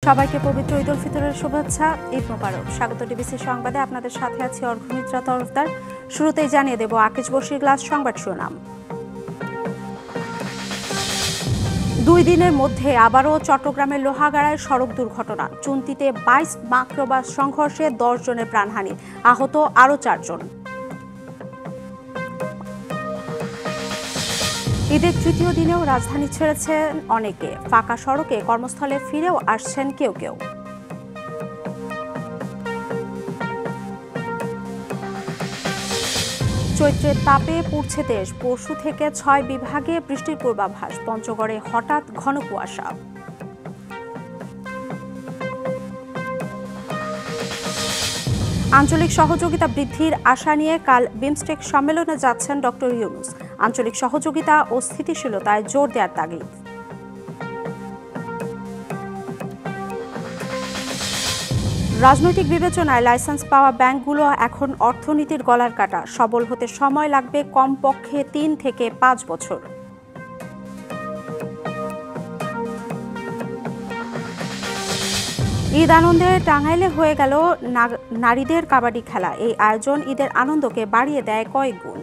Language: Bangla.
সবাইকে পবিত্র ঈদ উল ফিতরের শুভেচ্ছা, ঈদ মোবারক। স্বাগত ডিবিসি সংবাদে, আপনাদের সাথে আছি অর্ঘমিত্রা তরফদার। শুরুতেই জানিয়ে দেব আকিজ বশির গ্লাস সংবাদ শিরোনাম। 2 দিনের মধ্যে আবারও চট্টগ্রামের লোহাগাড়ায় সড়ক দুর্ঘটনা। চুন্তিতে 22 মাইক্রোবাস সংঘর্ষে 10 জনের প্রাণহানি, আহত আরও 4 জন। ঈদের তৃতীয় দিনেও রাজধানী ছেড়েছেন অনেকে। ফাঁকা সড়কে কর্মস্থলে ফিরেও আসছেন কেউ কেউ। চৈত্রের তাপে পুড়ছে দেশ। পরশু থেকে 6 বিভাগে বৃষ্টির পূর্বাভাস। পঞ্চগড়ে হঠাৎ ঘন কুয়াশা। আঞ্চলিক সহযোগিতা বৃদ্ধির আশা নিয়ে কাল বিমস্টেক সম্মেলনে যাচ্ছেন ডক্টর ইউনূস। আঞ্চলিক সহযোগিতা ও স্থিতিশীলতায় জোর দেওয়ার তাগিদ। রাজনৈতিক বিবেচনায় লাইসেন্স পাওয়া ব্যাংকগুলো এখন অর্থনীতির গলার কাটা। সবল হতে সময় লাগবে কমপক্ষে 3 থেকে 5 বছর। ঈদ আনন্দে টাঙ্গাইলে হয়ে গেল নারীদের কাবাডি খেলা। এই আয়োজন ঈদের আনন্দকে বাড়িয়ে দেয় কয়েক গুণ।